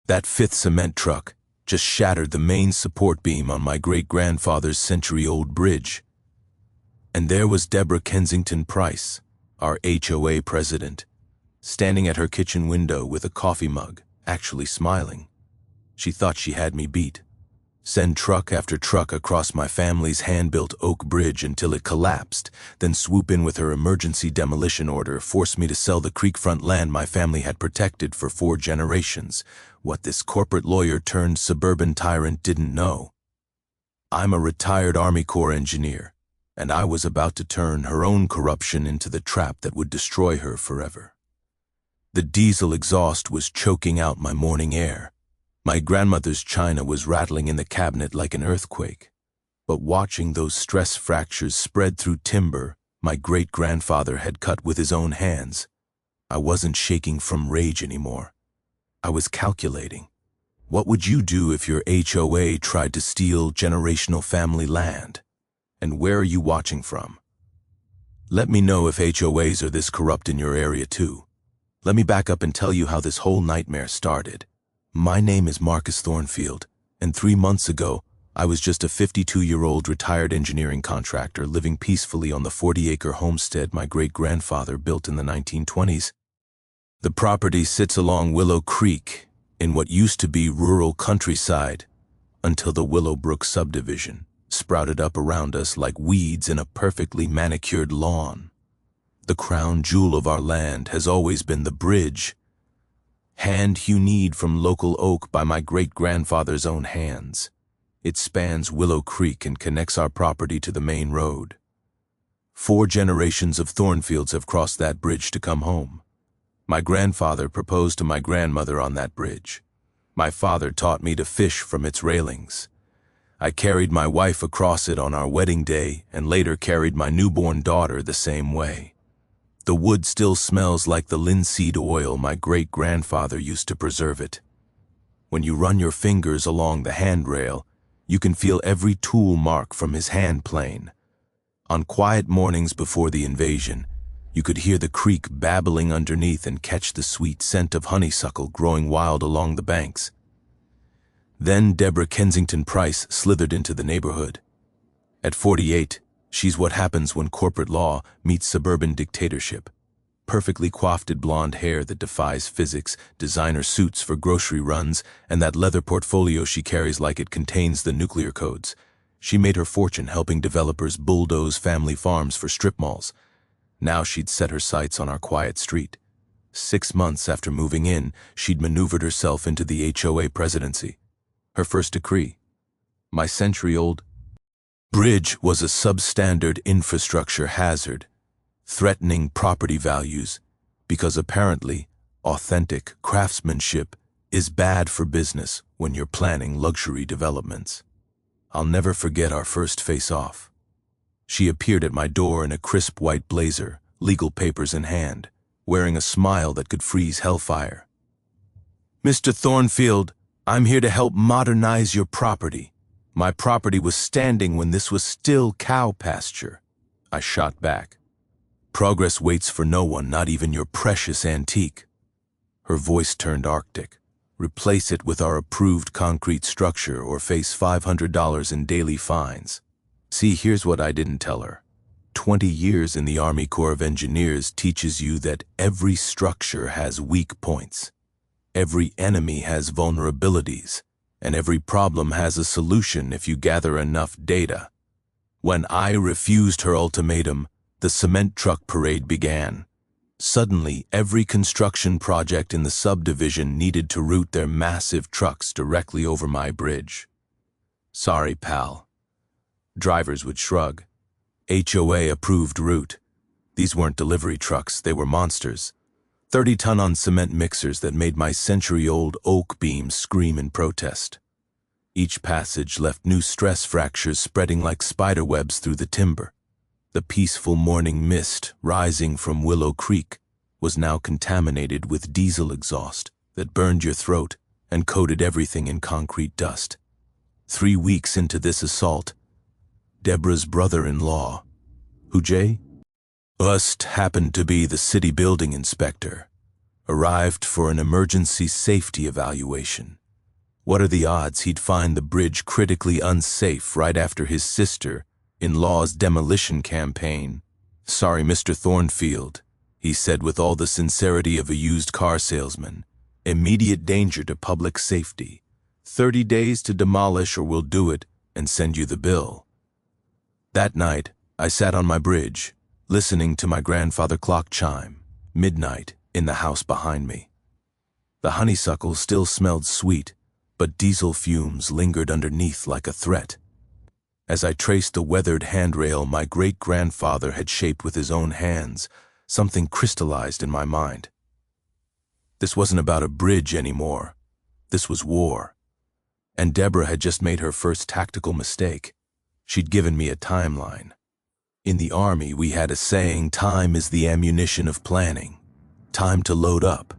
That fifth cement truck just shattered the main support beam on my great-grandfather's century-old bridge. And there was Deborah Kensington Price, our HOA president, standing at her kitchen window with a coffee mug, actually smiling. She thought she had me beat. Send truck after truck across my family's hand-built oak bridge until it collapsed, then swoop in with her emergency demolition order, force me to sell the creekfront land my family had protected for 4 generations. What this corporate lawyer-turned-suburban tyrant didn't know. I'm a retired Army Corps engineer, and I was about to turn her own corruption into the trap that would destroy her forever. The diesel exhaust was choking out my morning air. My grandmother's china was rattling in the cabinet like an earthquake. But watching those stress fractures spread through timber my great-grandfather had cut with his own hands, I wasn't shaking from rage anymore. I was calculating. What would you do if your HOA tried to steal generational family land? And where are you watching from? Let me know if HOAs are this corrupt in your area too. Let me back up and tell you how this whole nightmare started. My name is Marcus Thornfield, and 3 months ago, I was just a 52-year-old retired engineering contractor living peacefully on the 40-acre homestead my great-grandfather built in the 1920s. The property sits along Willow Creek in what used to be rural countryside until the Willowbrook subdivision sprouted up around us like weeds in a perfectly manicured lawn. The crown jewel of our land has always been the bridge, hand-hewn from local oak by my great-grandfather's own hands. It spans Willow Creek and connects our property to the main road. 4 generations of Thornfields have crossed that bridge to come home. My grandfather proposed to my grandmother on that bridge. My father taught me to fish from its railings. I carried my wife across it on our wedding day and later carried my newborn daughter the same way. The wood still smells like the linseed oil my great-grandfather used to preserve it. When you run your fingers along the handrail, you can feel every tool mark from his hand plane. On quiet mornings before the invasion, you could hear the creek babbling underneath and catch the sweet scent of honeysuckle growing wild along the banks. Then Deborah Kensington Price slithered into the neighborhood. At 48, she's what happens when corporate law meets suburban dictatorship. Perfectly coiffed blonde hair that defies physics, designer suits for grocery runs, and that leather portfolio she carries like it contains the nuclear codes. She made her fortune helping developers bulldoze family farms for strip malls. Now she'd set her sights on our quiet street. 6 months after moving in, she'd maneuvered herself into the HOA presidency. Her first decree: my century-old bridge was a substandard infrastructure hazard, threatening property values because apparently authentic craftsmanship is bad for business when you're planning luxury developments. I'll never forget our first face-off. She appeared at my door in a crisp white blazer, legal papers in hand, wearing a smile that could freeze hellfire. "Mr. Thornfield, I'm here to help modernize your property. My property was standing when this was still cow pasture," I shot back. "Progress waits for no one, not even your precious antique." Her voice turned arctic. "Replace it with our approved concrete structure or face $500 in daily fines." See, here's what I didn't tell her. 20 years in the Army Corps of Engineers teaches you that every structure has weak points. Every enemy has vulnerabilities. And every problem has a solution if you gather enough data. When I refused her ultimatum, the cement truck parade began. Suddenly, every construction project in the subdivision needed to route their massive trucks directly over my bridge. "Sorry, pal." Drivers would shrug. HOA-approved route. These weren't delivery trucks, they were monsters. 30-ton-on cement mixers that made my century-old oak beams scream in protest. Each passage left new stress fractures spreading like spiderwebs through the timber. The peaceful morning mist rising from Willow Creek was now contaminated with diesel exhaust that burned your throat and coated everything in concrete dust. 3 weeks into this assault, Deborah's brother-in-law, who Jay? Ust happened to be the city building inspector. arrived for an emergency safety evaluation. What are the odds he'd find the bridge critically unsafe right after his sister-in-law's demolition campaign? "Sorry, Mr. Thornfield," he said with all the sincerity of a used car salesman. "Immediate danger to public safety. 30 days to demolish or we'll do it and send you the bill." That night, I sat on my bridge, listening to my grandfather clock chime, midnight, in the house behind me. The honeysuckle still smelled sweet, but diesel fumes lingered underneath like a threat. As I traced the weathered handrail my great-grandfather had shaped with his own hands, something crystallized in my mind. This wasn't about a bridge anymore. This was war. And Deborah had just made her first tactical mistake. She'd given me a timeline. In the Army, we had a saying, "Time is the ammunition of planning." Time to load up.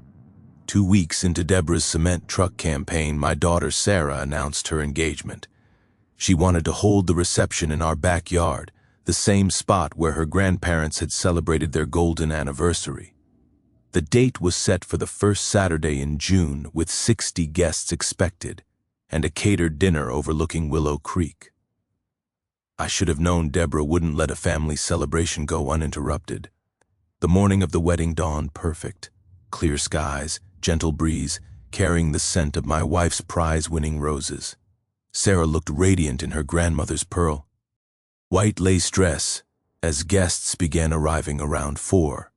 2 weeks into Deborah's cement truck campaign, my daughter Sarah announced her engagement. She wanted to hold the reception in our backyard, the same spot where her grandparents had celebrated their golden anniversary. The date was set for the first Saturday in June, with 60 guests expected, and a catered dinner overlooking Willow Creek. I should have known Deborah wouldn't let a family celebration go uninterrupted. The morning of the wedding dawned perfect. Clear skies, gentle breeze, carrying the scent of my wife's prize-winning roses. Sarah looked radiant in her grandmother's pearl white lace dress as guests began arriving around 4.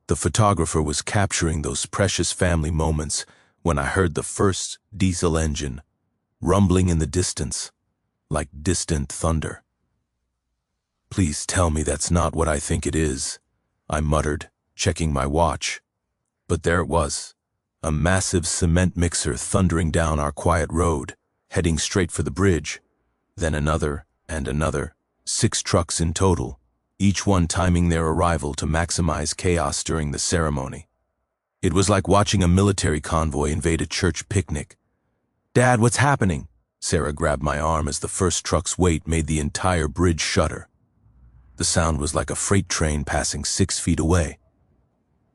The photographer was capturing those precious family moments when I heard the first diesel engine rumbling in the distance, like distant thunder. "Please tell me that's not what I think it is," I muttered, checking my watch. But there it was, a massive cement mixer thundering down our quiet road, heading straight for the bridge. Then another and another, 6 trucks in total, each one timing their arrival to maximize chaos during the ceremony. It was like watching a military convoy invade a church picnic. "Dad, what's happening?" Sarah grabbed my arm as the first truck's weight made the entire bridge shudder. The sound was like a freight train passing 6 feet away.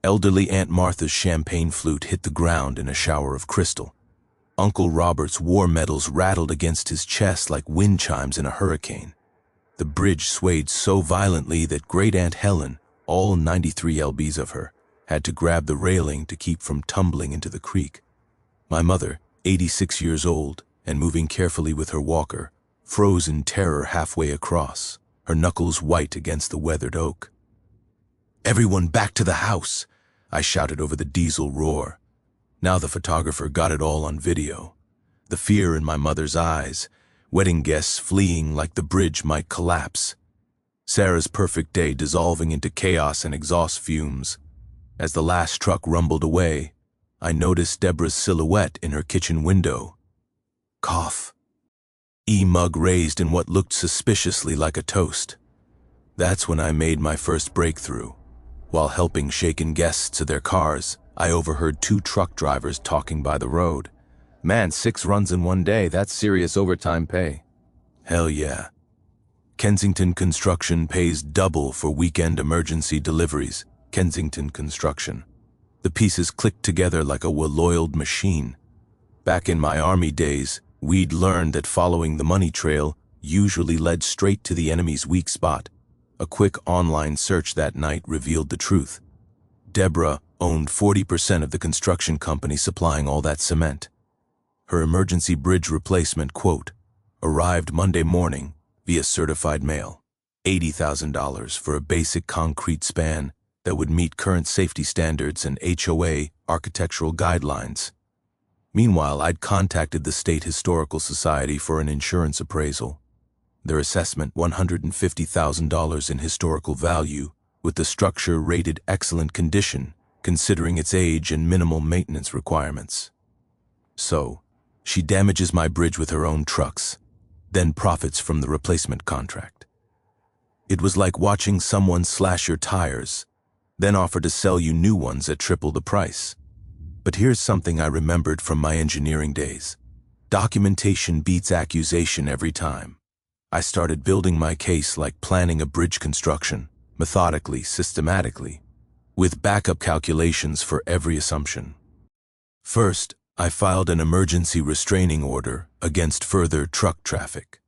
Elderly Aunt Martha's champagne flute hit the ground in a shower of crystal. Uncle Robert's war medals rattled against his chest like wind chimes in a hurricane. The bridge swayed so violently that Great Aunt Helen, all 93 lbs of her, had to grab the railing to keep from tumbling into the creek. My mother, 86 years old, and moving carefully with her walker, froze in terror halfway across, her knuckles white against the weathered oak. "Everyone back to the house!" I shouted over the diesel roar. Now the photographer got it all on video. The fear in my mother's eyes, wedding guests fleeing like the bridge might collapse. Sarah's perfect day dissolving into chaos and exhaust fumes. As the last truck rumbled away, I noticed Deborah's silhouette in her kitchen window. Cough. E-mug raised in what looked suspiciously like a toast. That's when I made my first breakthrough. While helping shaken guests to their cars, I overheard 2 truck drivers talking by the road. "Man, 6 runs in one day, that's serious overtime pay." Hell yeah. Kensington Construction pays double for weekend emergency deliveries. Kensington Construction. The pieces clicked together like a well-oiled machine. Back in my Army days, we'd learned that following the money trail usually led straight to the enemy's weak spot. A quick online search that night revealed the truth. Deborah owned 40% of the construction company supplying all that cement. Her emergency bridge replacement, quote, arrived Monday morning via certified mail. $80,000 for a basic concrete span that would meet current safety standards and HOA architectural guidelines. Meanwhile, I'd contacted the State Historical Society for an insurance appraisal. Their assessment, $150,000 in historical value, with the structure rated excellent condition, considering its age and minimal maintenance requirements. So, she damages my bridge with her own trucks, then profits from the replacement contract. It was like watching someone slash your tires, then offer to sell you new ones at triple the price. But here's something I remembered from my engineering days. Documentation beats accusation every time. I started building my case like planning a bridge construction, methodically, systematically. with backup calculations for every assumption. First, I filed an emergency restraining order against further truck traffic.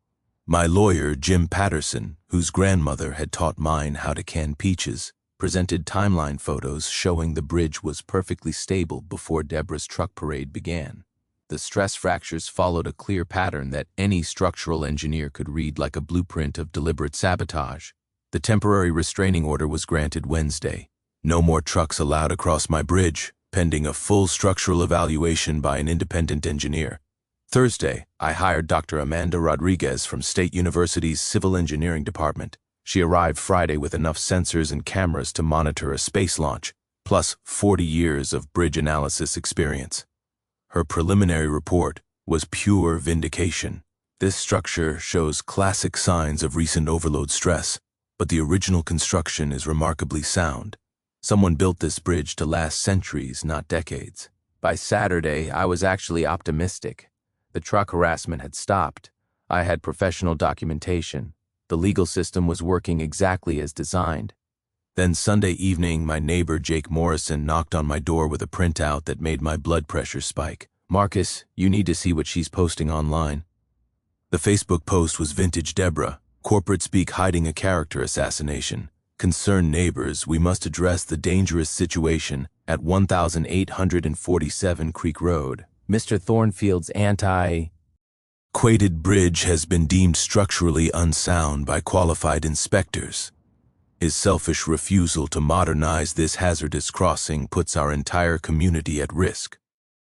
My lawyer, Jim Patterson, whose grandmother had taught mine how to can peaches, presented timeline photos showing the bridge was perfectly stable before Deborah's truck parade began. The stress fractures followed a clear pattern that any structural engineer could read like a blueprint of deliberate sabotage. The temporary restraining order was granted Wednesday. No more trucks allowed across my bridge, pending a full structural evaluation by an independent engineer. Thursday, I hired Dr. Amanda Rodriguez from State University's Civil Engineering Department. She arrived Friday with enough sensors and cameras to monitor a space launch, plus 40 years of bridge analysis experience. Her preliminary report was pure vindication. This structure shows classic signs of recent overload stress, but the original construction is remarkably sound. Someone built this bridge to last centuries, not decades. By Saturday, I was actually optimistic. The truck harassment had stopped. I had professional documentation. The legal system was working exactly as designed. Then Sunday evening, my neighbor Jake Morrison knocked on my door with a printout that made my blood pressure spike. "Marcus, you need to see what she's posting online." The Facebook post was Vintage Deborah, corporate speak hiding a character assassination. "Concerned neighbors, we must address the dangerous situation at 1847 Creek Road. Mr. Thornfield's antiquated bridge has been deemed structurally unsound by qualified inspectors. His selfish refusal to modernize this hazardous crossing puts our entire community at risk.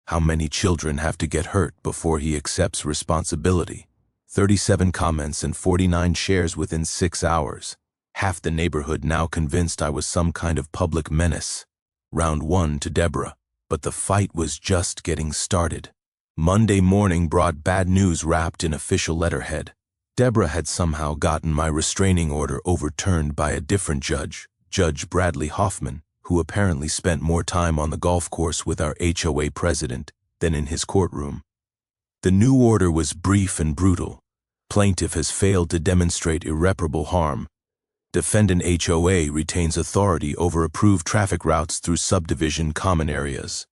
How many children have to get hurt before he accepts responsibility?" 37 comments and 49 shares within 6 hours. Half the neighborhood now convinced I was some kind of public menace. Round 1 to Deborah, but the fight was just getting started. Monday morning brought bad news wrapped in official letterhead. Deborah had somehow gotten my restraining order overturned by a different judge, Judge Bradley Hoffman, who apparently spent more time on the golf course with our HOA president than in his courtroom. The new order was brief and brutal. Plaintiff has failed to demonstrate irreparable harm. Defendant HOA retains authority over approved traffic routes through subdivision common areas.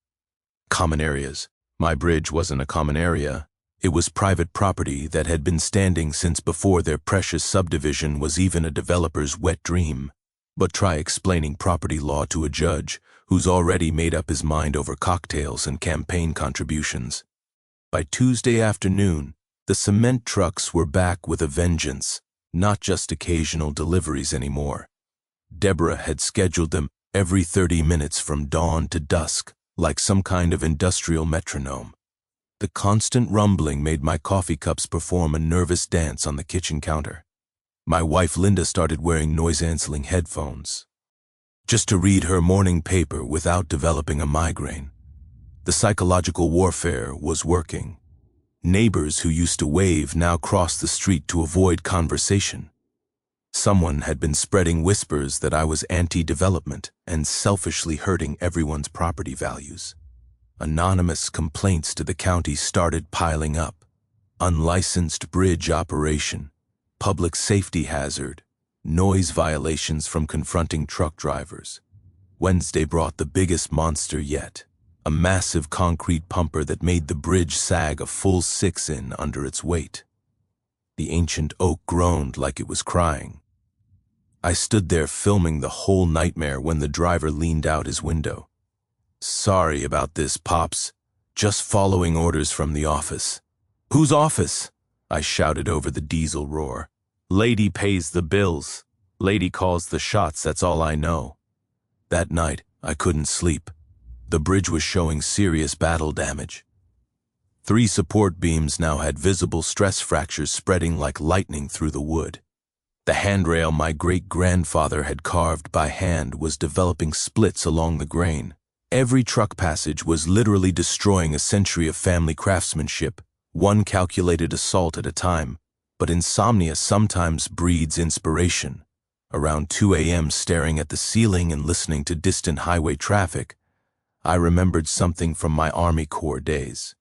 Common areas. My bridge wasn't a common area. It was private property that had been standing since before their precious subdivision was even a developer's wet dream. But try explaining property law to a judge who's already made up his mind over cocktails and campaign contributions. By Tuesday afternoon, the cement trucks were back with a vengeance. Not just occasional deliveries anymore. Deborah had scheduled them every 30 minutes from dawn to dusk, like some kind of industrial metronome. The constant rumbling made my coffee cups perform a nervous dance on the kitchen counter. My wife Linda started wearing noise-canceling headphones, just to read her morning paper without developing a migraine. The psychological warfare was working. Neighbors who used to wave now crossed the street to avoid conversation. Someone had been spreading whispers that I was anti-development and selfishly hurting everyone's property values. Anonymous complaints to the county started piling up. Unlicensed bridge operation, public safety hazard, noise violations from confronting truck drivers. Wednesday brought the biggest monster yet. A massive concrete pumper that made the bridge sag a full 6 in under its weight. The ancient oak groaned like it was crying. I stood there filming the whole nightmare when the driver leaned out his window. "Sorry about this, Pops. Just following orders from the office." "Whose office?" I shouted over the diesel roar. "Lady pays the bills. Lady calls the shots, that's all I know." That night, I couldn't sleep. The bridge was showing serious battle damage. 3 support beams now had visible stress fractures spreading like lightning through the wood. The handrail my great-grandfather had carved by hand was developing splits along the grain. Every truck passage was literally destroying a century of family craftsmanship, one calculated assault at a time. But insomnia sometimes breeds inspiration. Around 2 a.m., staring at the ceiling and listening to distant highway traffic, I remembered something from my Army Corps days.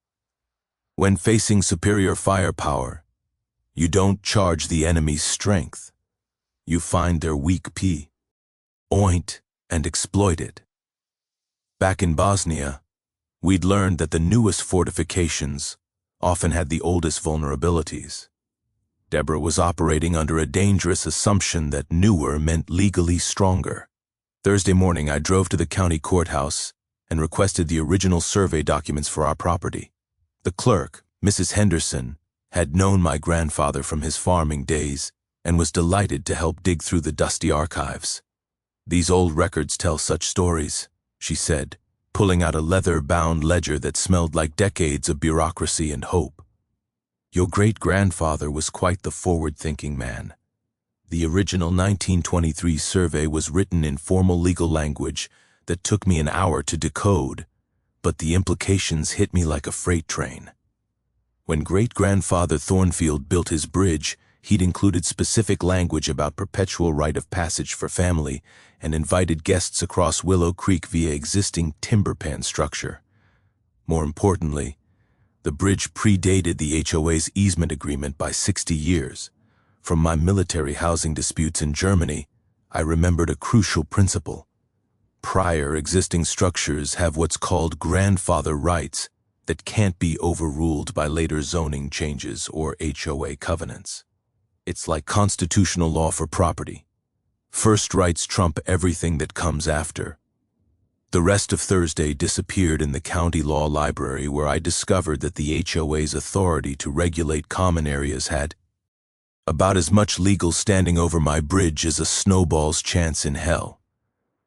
When facing superior firepower, you don't charge the enemy's strength. You find their weak point and exploit it. Back in Bosnia, we'd learned that the newest fortifications often had the oldest vulnerabilities. Deborah was operating under a dangerous assumption that newer meant legally stronger. Thursday morning, I drove to the county courthouse and requested the original survey documents for our property. The clerk, Mrs. Henderson, had known my grandfather from his farming days and was delighted to help dig through the dusty archives. "These old records tell such stories," she said, pulling out a leather-bound ledger that smelled like decades of bureaucracy and hope. "Your great-grandfather was quite the forward-thinking man. The original 1923 survey was written in formal legal language that took me an hour to decode, but the implications hit me like a freight train. When great-grandfather Thornfield built his bridge, he'd included specific language about perpetual right of passage for family and invited guests across Willow Creek via existing timber pan structure. More importantly, the bridge predated the HOA's easement agreement by 60 years. From my military housing disputes in Germany, I remembered a crucial principle. Prior existing structures have what's called grandfather rights that can't be overruled by later zoning changes or HOA covenants. It's like constitutional law for property. First rights trump everything that comes after. The rest of Thursday disappeared in the county law library, where I discovered that the HOA's authority to regulate common areas had about as much legal standing over my bridge as a snowball's chance in hell.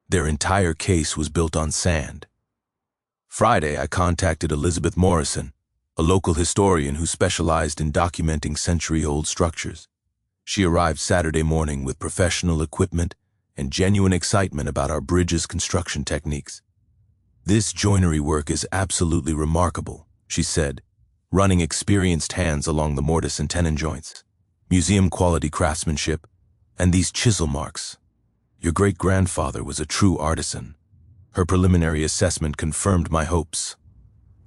Their entire case was built on sand. Friday, I contacted Elizabeth Morrison, a local historian who specialized in documenting century-old structures. She arrived Saturday morning with professional equipment and genuine excitement about our bridge's construction techniques. "This joinery work is absolutely remarkable," she said, running experienced hands along the mortise and tenon joints. "Museum-quality craftsmanship, and these chisel marks. Your great-grandfather was a true artisan." Her preliminary assessment confirmed my hopes.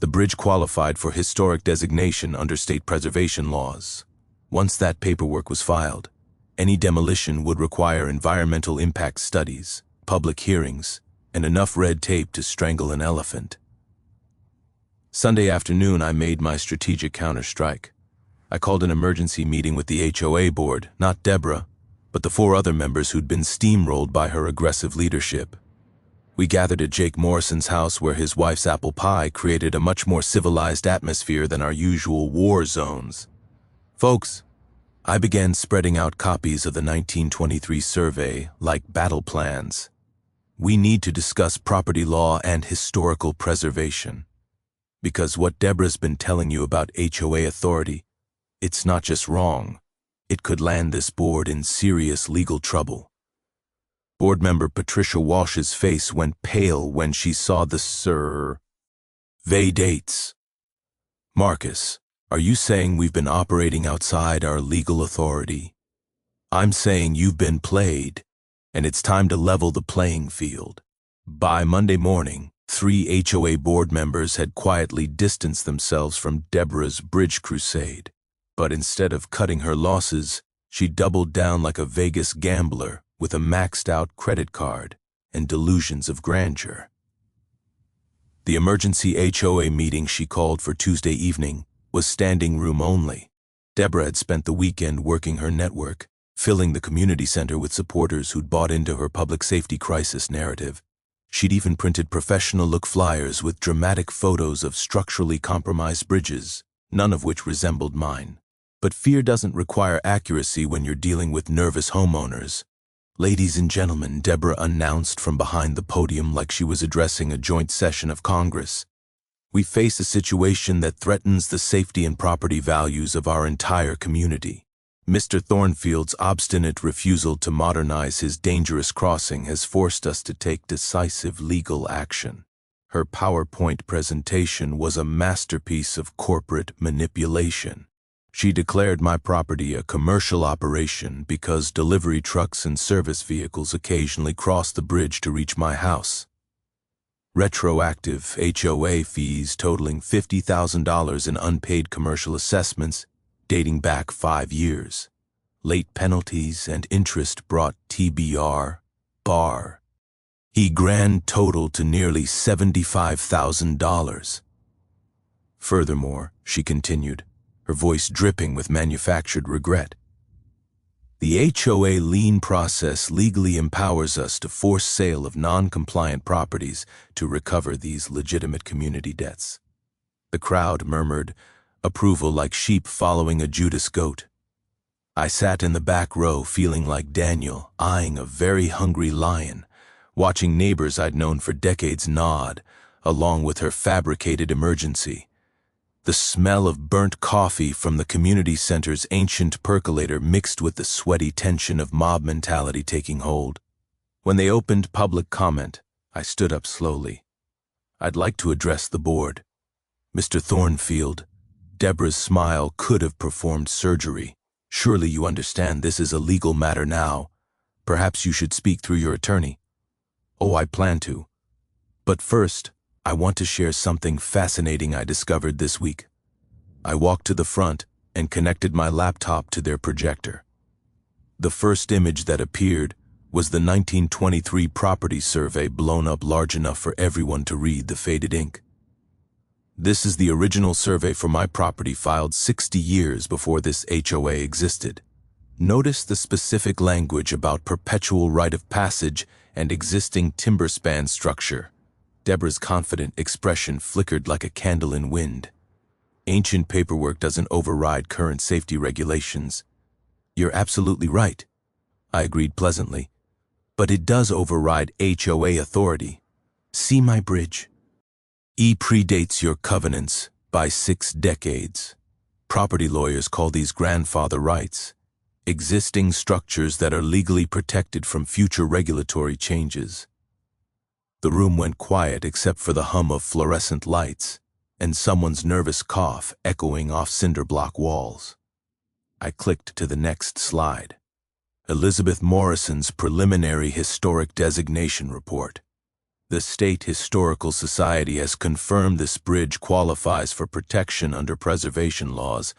The bridge qualified for historic designation under state preservation laws. Once that paperwork was filed, any demolition would require environmental impact studies, public hearings, and enough red tape to strangle an elephant. Sunday afternoon, I made my strategic counterstrike. I called an emergency meeting with the HOA board, not Deborah, but the 4 other members who'd been steamrolled by her aggressive leadership. We gathered at Jake Morrison's house, where his wife's apple pie created a much more civilized atmosphere than our usual war zones. "Folks," I began spreading out copies of the 1923 survey like battle plans. "We need to discuss property law and historical preservation. Because what Deborah's been telling you about HOA authority, it's not just wrong. It could land this board in serious legal trouble." Board member Patricia Walsh's face went pale when she saw the survey dates. "Marcus, are you saying we've been operating outside our legal authority?" "I'm saying you've been played, and it's time to level the playing field." By Monday morning, 3 HOA board members had quietly distanced themselves from Deborah's bridge crusade. But instead of cutting her losses, she doubled down like a Vegas gambler with a maxed-out credit card and delusions of grandeur. The emergency HOA meeting she called for Tuesday evening was standing room only. Deborah had spent the weekend working her network, filling the community center with supporters who'd bought into her public safety crisis narrative. She'd even printed professional-look flyers with dramatic photos of structurally compromised bridges, none of which resembled mine. But fear doesn't require accuracy when you're dealing with nervous homeowners. "Ladies and gentlemen," Deborah announced from behind the podium like she was addressing a joint session of Congress, "we face a situation that threatens the safety and property values of our entire community. Mr. Thornfield's obstinate refusal to modernize his dangerous crossing has forced us to take decisive legal action." Her PowerPoint presentation was a masterpiece of corporate manipulation. She declared my property a commercial operation because delivery trucks and service vehicles occasionally cross the bridge to reach my house. Retroactive HOA fees totaling $50,000 in unpaid commercial assessments dating back 5 years. Late penalties and interest brought TBR, bar. He grand totaled to nearly $75,000. Furthermore, she continued, her voice dripping with manufactured regret, the HOA lien process legally empowers us to force sale of non-compliant properties to recover these legitimate community debts. The crowd murmured approval like sheep following a Judas goat. I sat in the back row feeling like Daniel, eyeing a very hungry lion, watching neighbors I'd known for decades nod, along with her fabricated emergency. The smell of burnt coffee from the community center's ancient percolator mixed with the sweaty tension of mob mentality taking hold. When they opened public comment, I stood up slowly. I'd like to address the board. Mr. Thornfield, Deborah's smile could have performed surgery. Surely you understand this is a legal matter now. Perhaps you should speak through your attorney. Oh, I plan to. But first, I want to share something fascinating I discovered this week. I walked to the front and connected my laptop to their projector. The first image that appeared was the 1923 property survey blown up large enough for everyone to read the faded ink. This is the original survey for my property filed 60 years before this HOA existed. Notice the specific language about perpetual right of passage and existing timber span structure. Deborah's confident expression flickered like a candle in wind. Ancient paperwork doesn't override current safety regulations. You're absolutely right, I agreed pleasantly. But it does override HOA authority. See my bridge? E predates your covenants by 6 decades. Property lawyers call these grandfather rights, existing structures that are legally protected from future regulatory changes. The room went quiet except for the hum of fluorescent lights and someone's nervous cough echoing off cinder block walls. I clicked to the next slide. Elizabeth Morrison's preliminary historic designation report. The State Historical Society has confirmed this bridge qualifies for protection under preservation laws.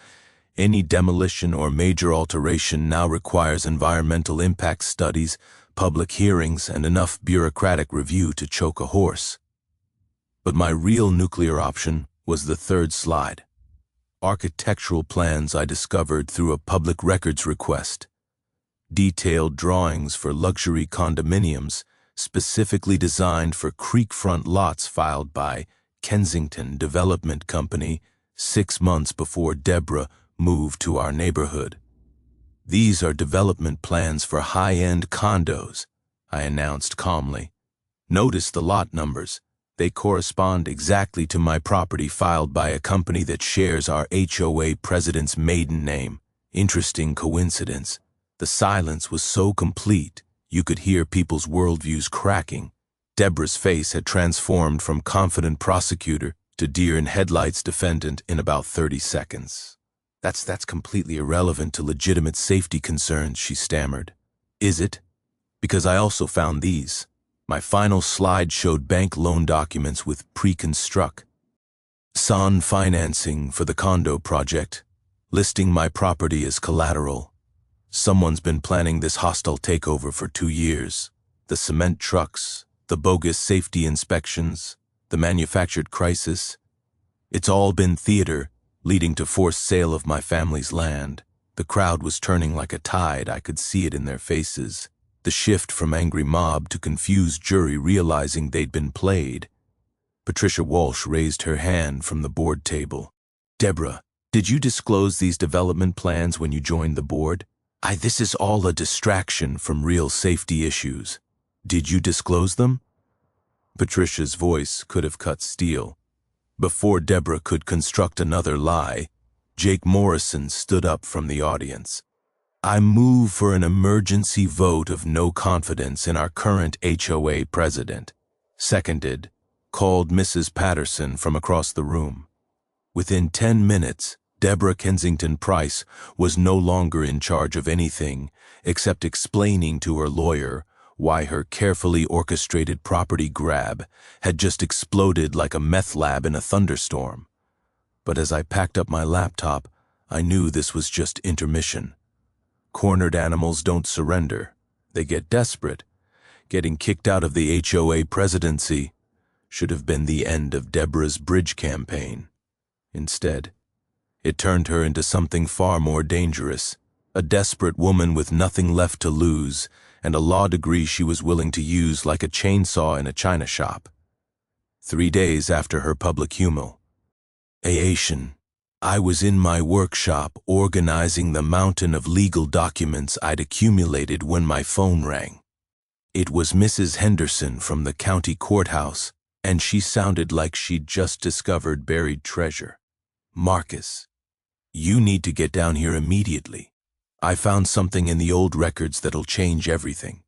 Any demolition or major alteration now requires environmental impact studies, public hearings, and enough bureaucratic review to choke a horse. But my real nuclear option was the third slide. Architectural plans I discovered through a public records request. Detailed drawings for luxury condominiums specifically designed for creekfront lots filed by Kensington Development Company 6 months before Deborah moved to our neighborhood. These are development plans for high-end condos, I announced calmly. Notice the lot numbers. They correspond exactly to my property filed by a company that shares our HOA president's maiden name. Interesting coincidence. The silence was so complete, you could hear people's worldviews cracking. Deborah's face had transformed from confident prosecutor to deer-in-headlights defendant in about 30 seconds. That's completely irrelevant to legitimate safety concerns, she stammered. Is it? Because I also found these. My final slide showed bank loan documents with pre-construct. SON financing for the condo project, listing my property as collateral. Someone's been planning this hostile takeover for 2 years. The cement trucks, the bogus safety inspections, the manufactured crisis. It's all been theater, leading to forced sale of my family's land. The crowd was turning like a tide. I could see it in their faces. The shift from angry mob to confused jury realizing they'd been played. Patricia Walsh raised her hand from the board table. Deborah, did you disclose these development plans when you joined the board? This is all a distraction from real safety issues. Did you disclose them? Patricia's voice could have cut steel. Before Deborah could construct another lie, Jake Morrison stood up from the audience. I move for an emergency vote of no confidence in our current HOA president. Seconded, called Mrs. Patterson from across the room. Within 10 minutes, Deborah Kensington Price was no longer in charge of anything except explaining to her lawyer why her carefully orchestrated property grab had just exploded like a meth lab in a thunderstorm. But as I packed up my laptop, I knew this was just intermission. Cornered animals don't surrender. They get desperate. Getting kicked out of the HOA presidency should have been the end of Deborah's bridge campaign. Instead, it turned her into something far more dangerous, a desperate woman with nothing left to lose and a law degree she was willing to use like a chainsaw in a china shop. 3 days after her public humiliation, I was in my workshop organizing the mountain of legal documents I'd accumulated when my phone rang. It was Mrs. Henderson from the county courthouse, and she sounded like she'd just discovered buried treasure. "Marcus, you need to get down here immediately. I found something in the old records that'll change everything."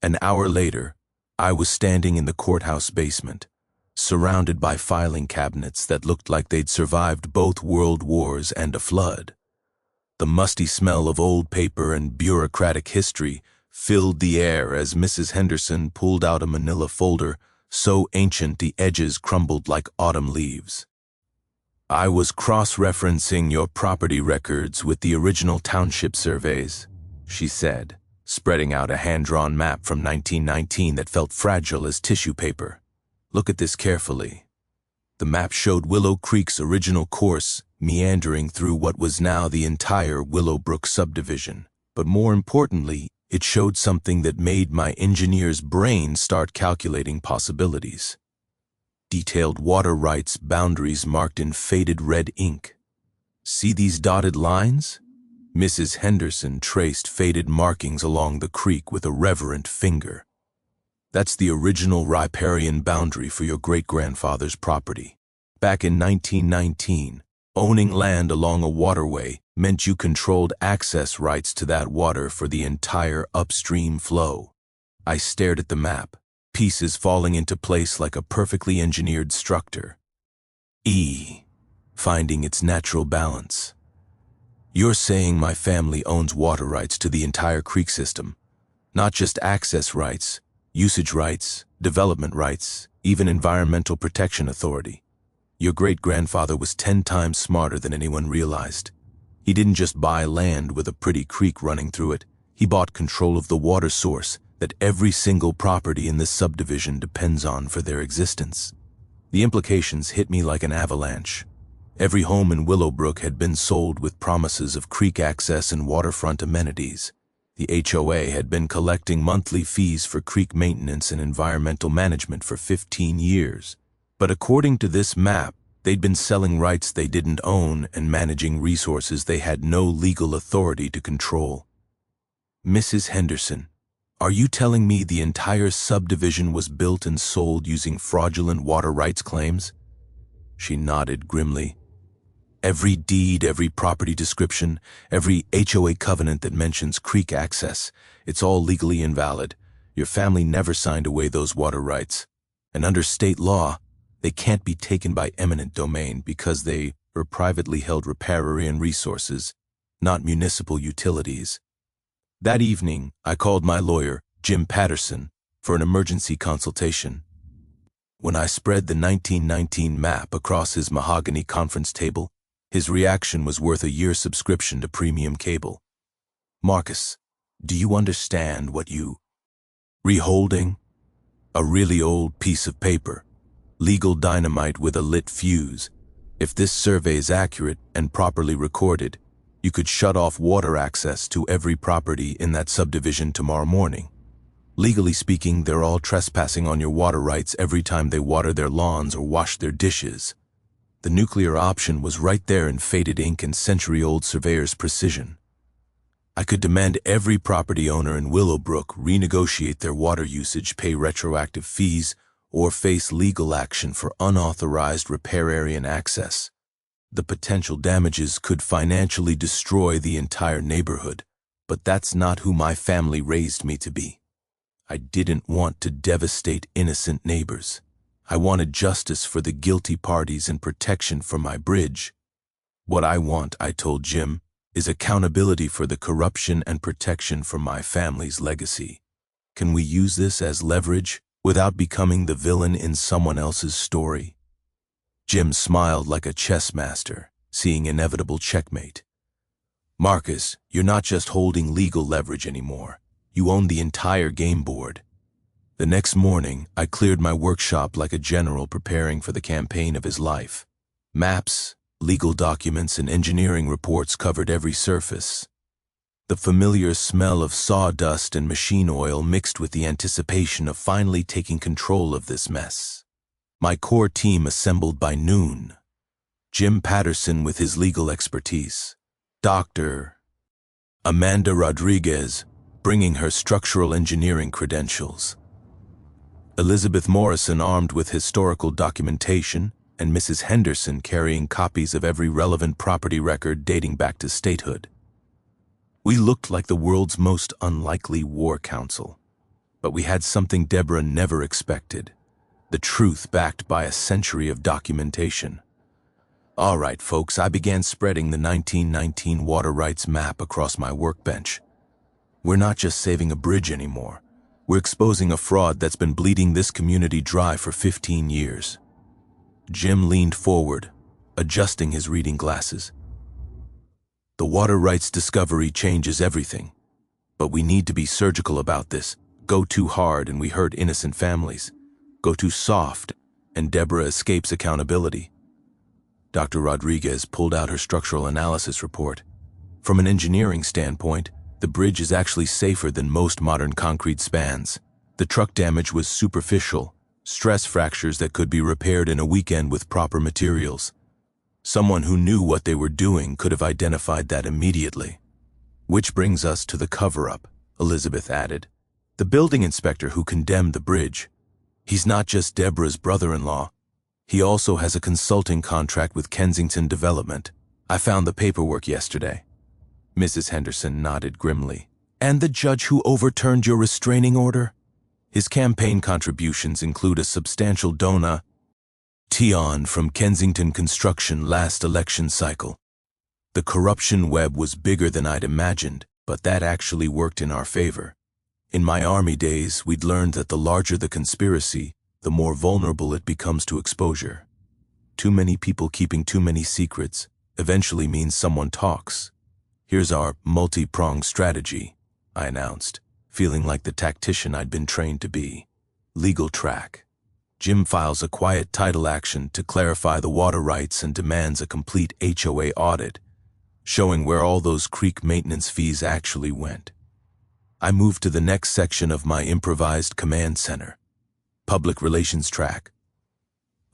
An hour later, I was standing in the courthouse basement, surrounded by filing cabinets that looked like they'd survived both world wars and a flood. The musty smell of old paper and bureaucratic history filled the air as Mrs. Henderson pulled out a manila folder so ancient the edges crumbled like autumn leaves. "I was cross-referencing your property records with the original township surveys," she said, spreading out a hand-drawn map from 1919 that felt fragile as tissue paper. "Look at this carefully." The map showed Willow Creek's original course meandering through what was now the entire Willowbrook subdivision. But more importantly, it showed something that made my engineer's brain start calculating possibilities. Detailed water rights boundaries marked in faded red ink. "See these dotted lines?" Mrs. Henderson traced faded markings along the creek with a reverent finger. "That's the original riparian boundary for your great-grandfather's property. Back in 1919, owning land along a waterway meant you controlled access rights to that water for the entire upstream flow." I stared at the map, pieces falling into place like a perfectly engineered structure. Finding its natural balance. "You're saying my family owns water rights to the entire creek system, not just access rights, usage rights, development rights, even environmental protection authority. Your great-grandfather was 10 times smarter than anyone realized. He didn't just buy land with a pretty creek running through it. He bought control of the water source that every single property in this subdivision depends on for their existence." The implications hit me like an avalanche. Every home in Willowbrook had been sold with promises of creek access and waterfront amenities. The HOA had been collecting monthly fees for creek maintenance and environmental management for 15 years. But according to this map, they'd been selling rights they didn't own and managing resources they had no legal authority to control. "Mrs. Henderson, are you telling me the entire subdivision was built and sold using fraudulent water rights claims?" She nodded grimly. "Every deed, every property description, every HOA covenant that mentions creek access, it's all legally invalid. Your family never signed away those water rights. And under state law, they can't be taken by eminent domain because they are privately held riparian resources, not municipal utilities." That evening, I called my lawyer, Jim Patterson, for an emergency consultation. When I spread the 1919 map across his mahogany conference table, his reaction was worth a year's subscription to premium cable. "Marcus, do you understand what you reholding? A really old piece of paper, legal dynamite with a lit fuse. If this survey is accurate and properly recorded, you could shut off water access to every property in that subdivision tomorrow morning. Legally speaking, they're all trespassing on your water rights every time they water their lawns or wash their dishes." The nuclear option was right there in faded ink and century-old surveyor's precision. I could demand every property owner in Willowbrook renegotiate their water usage, pay retroactive fees, or face legal action for unauthorized riparian access. The potential damages could financially destroy the entire neighborhood, but that's not who my family raised me to be. I didn't want to devastate innocent neighbors. I wanted justice for the guilty parties and protection for my bridge. "What I want," I told Jim, "is accountability for the corruption and protection for my family's legacy. Can we use this as leverage without becoming the villain in someone else's story?" Jim smiled like a chess master, seeing inevitable checkmate. "Marcus, you're not just holding legal leverage anymore. You own the entire game board. The next morning, I cleared my workshop like a general preparing for the campaign of his life. Maps, legal documents, and engineering reports covered every surface. The familiar smell of sawdust and machine oil mixed with the anticipation of finally taking control of this mess. My core team assembled by noon. Jim Patterson with his legal expertise. Dr. Amanda Rodriguez, bringing her structural engineering credentials. Elizabeth Morrison armed with historical documentation, and Mrs. Henderson carrying copies of every relevant property record dating back to statehood. We looked like the world's most unlikely war council, but we had something Deborah never expected: the truth backed by a century of documentation. All right, folks, I began spreading the 1919 water rights map across my workbench. We're not just saving a bridge anymore. We're exposing a fraud that's been bleeding this community dry for 15 years. Jim leaned forward, adjusting his reading glasses. The water rights discovery changes everything, but we need to be surgical about this. Go too hard and we hurt innocent families. Go too soft and Deborah escapes accountability. Dr. Rodriguez pulled out her structural analysis report. From an engineering standpoint, the bridge is actually safer than most modern concrete spans. The truck damage was superficial, stress fractures that could be repaired in a weekend with proper materials. Someone who knew what they were doing could have identified that immediately. Which brings us to the cover-up, Elizabeth added. The building inspector who condemned the bridge. He's not just Deborah's brother-in-law. He also has a consulting contract with Kensington Development. I found the paperwork yesterday. Mrs. Henderson nodded grimly. And the judge who overturned your restraining order? His campaign contributions include a substantial donation from Kensington Construction last election cycle. The corruption web was bigger than I'd imagined, but that actually worked in our favor. In my army days, we'd learned that the larger the conspiracy, the more vulnerable it becomes to exposure. Too many people keeping too many secrets eventually means someone talks. Here's our multi-pronged strategy, I announced, feeling like the tactician I'd been trained to be. Legal track. Jim files a quiet title action to clarify the water rights and demands a complete HOA audit, showing where all those creek maintenance fees actually went. I moved to the next section of my improvised command center. Public relations track.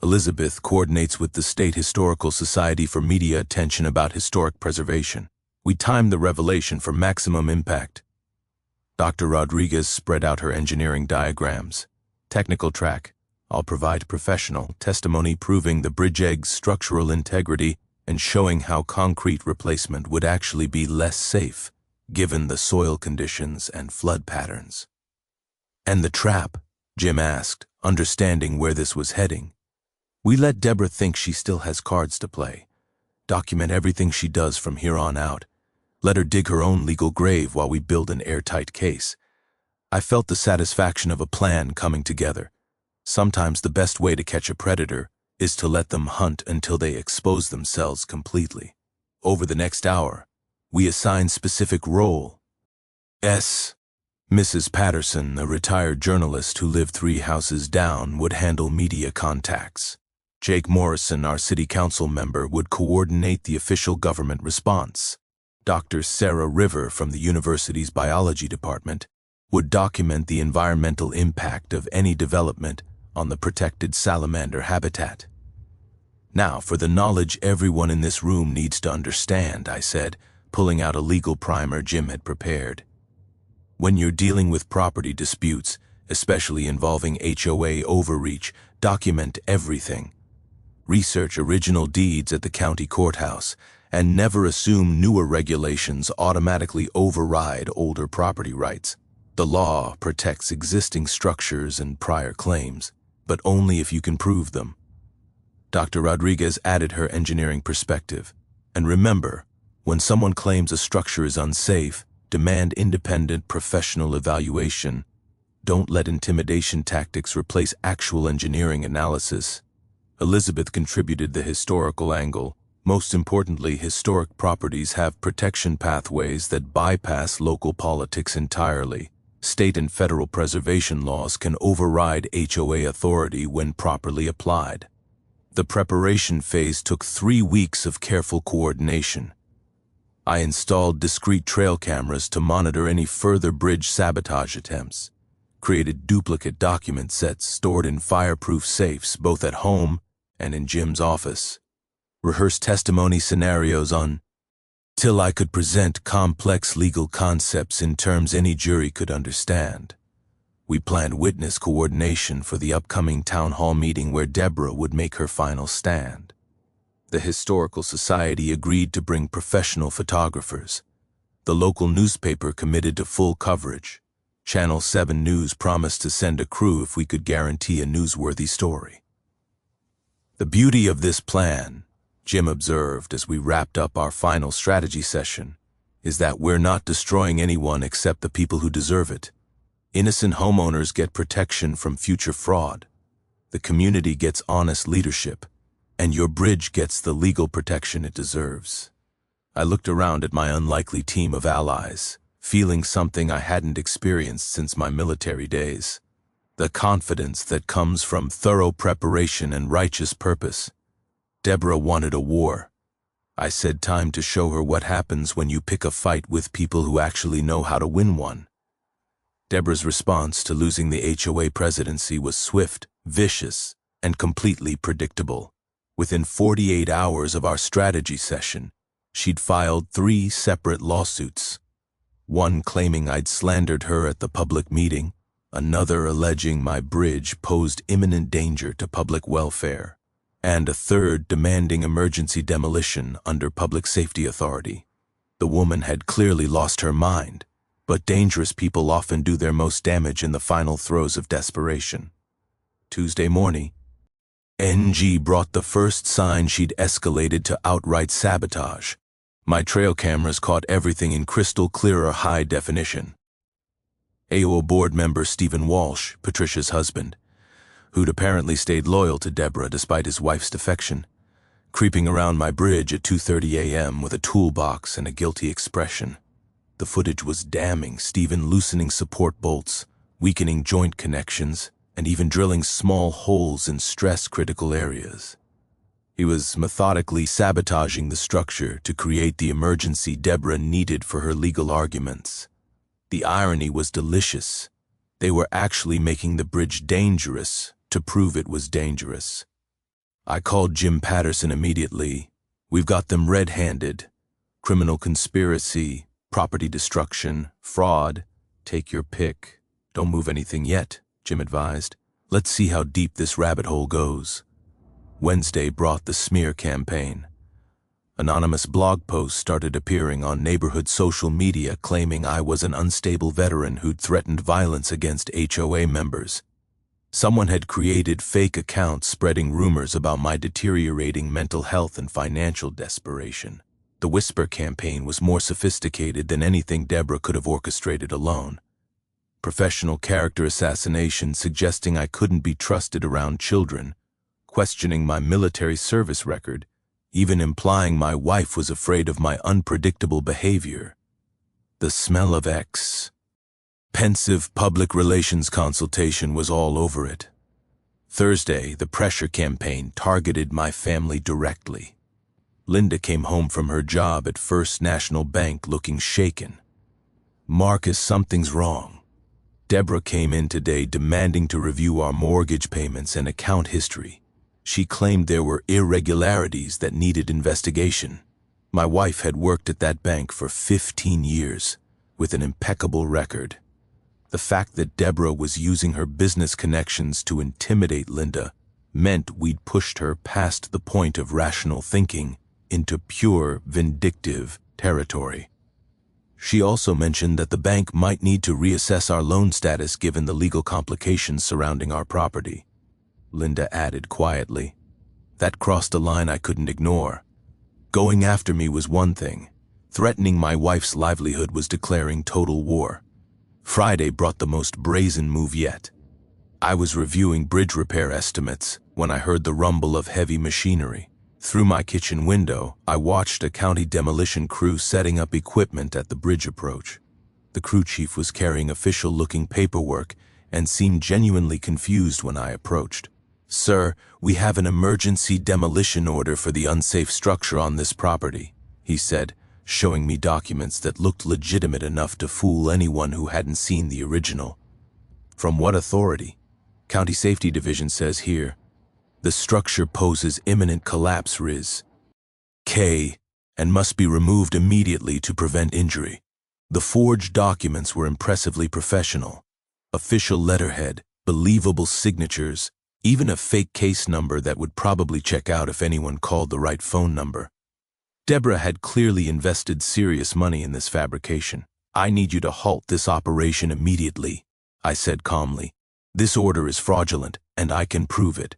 Elizabeth coordinates with the State Historical Society for media attention about historic preservation. We timed the revelation for maximum impact. Dr. Rodriguez spread out her engineering diagrams. Technical track. I'll provide professional testimony proving the bridge egg's structural integrity and showing how concrete replacement would actually be less safe, given the soil conditions and flood patterns. And the trap? Jim asked, understanding where this was heading. We let Deborah think she still has cards to play. Document everything she does from here on out. Let her dig her own legal grave while we build an airtight case. I felt the satisfaction of a plan coming together. Sometimes the best way to catch a predator is to let them hunt until they expose themselves completely. Over the next hour, we assigned specific role. Mrs. Patterson, a retired journalist who lived 3 houses down, would handle media contacts. Jake Morrison, our city council member, would coordinate the official government response. Dr. Sarah River from the university's biology department would document the environmental impact of any development on the protected salamander habitat. Now, for the knowledge everyone in this room needs to understand, I said, pulling out a legal primer Jim had prepared. When you're dealing with property disputes, especially involving HOA overreach, document everything. Research original deeds at the county courthouse, and never assume newer regulations automatically override older property rights. The law protects existing structures and prior claims, but only if you can prove them. Dr. Rodriguez added her engineering perspective. And remember, when someone claims a structure is unsafe, demand independent professional evaluation. Don't let intimidation tactics replace actual engineering analysis. Elizabeth contributed the historical angle. Most importantly, historic properties have protection pathways that bypass local politics entirely. State and federal preservation laws can override HOA authority when properly applied. The preparation phase took 3 weeks of careful coordination. I installed discrete trail cameras to monitor any further bridge sabotage attempts, created duplicate document sets stored in fireproof safes both at home and in Jim's office, rehearsed testimony scenarios till I could present complex legal concepts in terms any jury could understand. We planned witness coordination for the upcoming town hall meeting where Deborah would make her final stand. The Historical Society agreed to bring professional photographers. The local newspaper committed to full coverage. Channel 7 News promised to send a crew if we could guarantee a newsworthy story. The beauty of this plan, Jim observed as we wrapped up our final strategy session, is that we're not destroying anyone except the people who deserve it. Innocent homeowners get protection from future fraud. The community gets honest leadership, and your bridge gets the legal protection it deserves. I looked around at my unlikely team of allies, feeling something I hadn't experienced since my military days. The confidence that comes from thorough preparation and righteous purpose. Deborah wanted a war. I said time to show her what happens when you pick a fight with people who actually know how to win one. Deborah's response to losing the HOA presidency was swift, vicious, and completely predictable. Within 48 hours of our strategy session, she'd filed 3 separate lawsuits. One claiming I'd slandered her at the public meeting, another alleging my bridge posed imminent danger to public welfare, and a third demanding emergency demolition under public safety authority. The woman had clearly lost her mind, but dangerous people often do their most damage in the final throes of desperation. Tuesday morning, NG brought the first sign she'd escalated to outright sabotage. My trail cameras caught everything in crystal clear high definition. HOA board member Stephen Walsh, Patricia's husband, who'd apparently stayed loyal to Deborah despite his wife's defection, creeping around my bridge at 2:30 a.m. with a toolbox and a guilty expression. The footage was damning, Stephen loosening support bolts, weakening joint connections, and even drilling small holes in stress-critical areas. He was methodically sabotaging the structure to create the emergency Deborah needed for her legal arguments. The irony was delicious. They were actually making the bridge dangerous to prove it was dangerous. I called Jim Patterson immediately. We've got them red-handed. Criminal conspiracy, property destruction, fraud. Take your pick. Don't move anything yet, Jim advised. Let's see how deep this rabbit hole goes. Wednesday brought the smear campaign. Anonymous blog posts started appearing on neighborhood social media claiming I was an unstable veteran who'd threatened violence against HOA members. Someone had created fake accounts spreading rumors about my deteriorating mental health and financial desperation. The whisper campaign was more sophisticated than anything Deborah could have orchestrated alone. Professional character assassination suggesting I couldn't be trusted around children, questioning my military service record, even implying my wife was afraid of my unpredictable behavior. The smell of pensive public relations consultation was all over it. Thursday, the pressure campaign targeted my family directly. Linda came home from her job at First National Bank looking shaken. Marcus, something's wrong. Deborah came in today demanding to review our mortgage payments and account history. She claimed there were irregularities that needed investigation. My wife had worked at that bank for 15 years, with an impeccable record. The fact that Deborah was using her business connections to intimidate Linda meant we'd pushed her past the point of rational thinking into pure vindictive territory. She also mentioned that the bank might need to reassess our loan status given the legal complications surrounding our property. Linda added quietly. That crossed a line I couldn't ignore. Going after me was one thing. Threatening my wife's livelihood was declaring total war. Friday brought the most brazen move yet. I was reviewing bridge repair estimates when I heard the rumble of heavy machinery. Through my kitchen window, I watched a county demolition crew setting up equipment at the bridge approach. The crew chief was carrying official-looking paperwork and seemed genuinely confused when I approached. "Sir, we have an emergency demolition order for the unsafe structure on this property," he said, showing me documents that looked legitimate enough to fool anyone who hadn't seen the original. "From what authority?" "County Safety Division says here. The structure poses imminent collapse, Riz. K, and must be removed immediately to prevent injury." The forged documents were impressively professional. Official letterhead, believable signatures, even a fake case number that would probably check out if anyone called the right phone number. Deborah had clearly invested serious money in this fabrication. "I need you to halt this operation immediately," I said calmly. "This order is fraudulent, and I can prove it."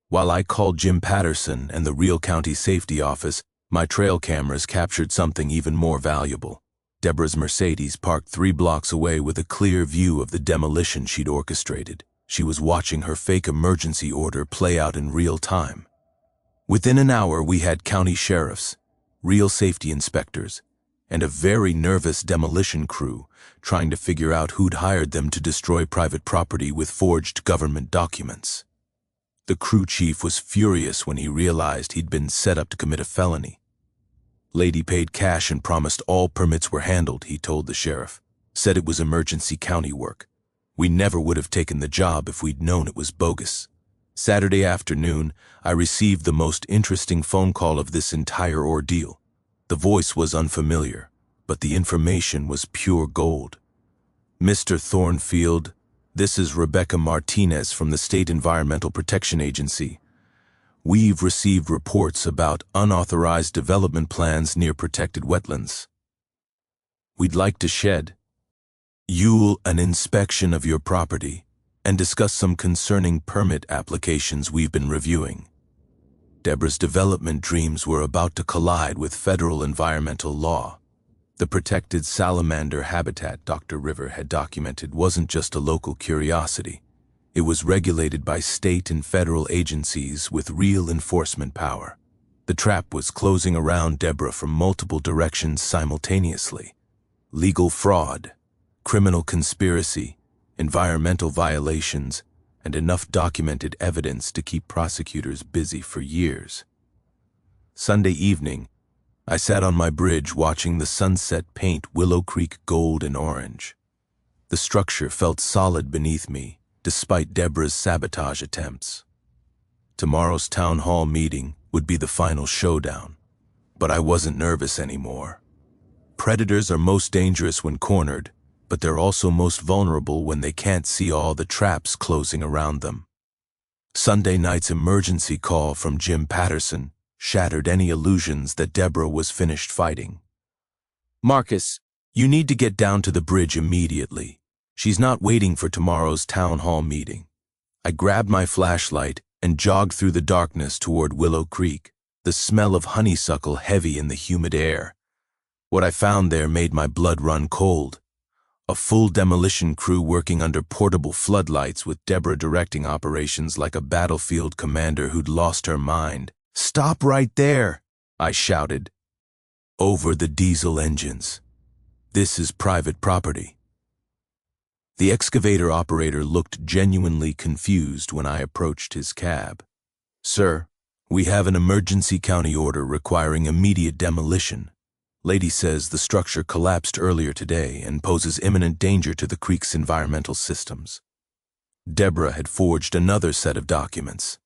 While I called Jim Patterson and the Real County Safety Office, my trail cameras captured something even more valuable. Deborah's Mercedes parked 3 blocks away with a clear view of the demolition she'd orchestrated. She was watching her fake emergency order play out in real time. Within an hour, we had county sheriffs, real safety inspectors, and a very nervous demolition crew trying to figure out who'd hired them to destroy private property with forged government documents. The crew chief was furious when he realized he'd been set up to commit a felony. "Lady paid cash and promised all permits were handled," he told the sheriff. "Said it was emergency county work. We never would have taken the job if we'd known it was bogus." Saturday afternoon, I received the most interesting phone call of this entire ordeal. The voice was unfamiliar, but the information was pure gold. "Mr. Thornfield, this is Rebecca Martinez from the State Environmental Protection Agency. We've received reports about unauthorized development plans near protected wetlands. We'd like to shed an inspection of your property and discuss some concerning permit applications we've been reviewing." Deborah's development dreams were about to collide with federal environmental law. The protected salamander habitat Dr. River had documented wasn't just a local curiosity. It was regulated by state and federal agencies with real enforcement power. The trap was closing around Deborah from multiple directions simultaneously. Legal fraud, criminal conspiracy, environmental violations, and enough documented evidence to keep prosecutors busy for years. Sunday evening, I sat on my bridge watching the sunset paint Willow Creek gold and orange. The structure felt solid beneath me, despite Deborah's sabotage attempts. Tomorrow's town hall meeting would be the final showdown, but I wasn't nervous anymore. Predators are most dangerous when cornered, but they're also most vulnerable when they can't see all the traps closing around them. Sunday night's emergency call from Jim Patterson shattered any illusions that Deborah was finished fighting. "Marcus, you need to get down to the bridge immediately. She's not waiting for tomorrow's town hall meeting." I grabbed my flashlight and jogged through the darkness toward Willow Creek, the smell of honeysuckle heavy in the humid air. What I found there made my blood run cold. A full demolition crew working under portable floodlights with Deborah directing operations like a battlefield commander who'd lost her mind. "Stop right there!" I shouted. "Over the diesel engines. This is private property." The excavator operator looked genuinely confused when I approached his cab. "Sir, we have an emergency county order requiring immediate demolition. Lady says the structure collapsed earlier today and poses imminent danger to the creek's environmental systems." Deborah had forged another set of documents,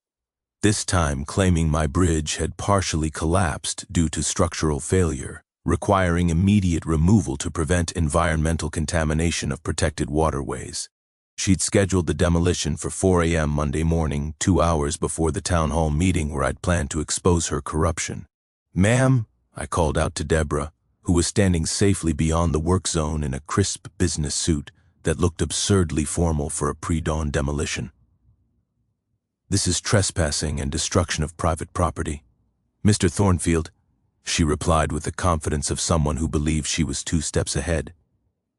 this time claiming my bridge had partially collapsed due to structural failure, requiring immediate removal to prevent environmental contamination of protected waterways. She'd scheduled the demolition for 4 a.m. Monday morning, 2 hours before the town hall meeting where I'd planned to expose her corruption. "Ma'am," I called out to Deborah, who was standing safely beyond the work zone in a crisp business suit that looked absurdly formal for a pre-dawn demolition. "This is trespassing and destruction of private property. Mr. Thornfield," she replied with the confidence of someone who believed she was 2 steps ahead.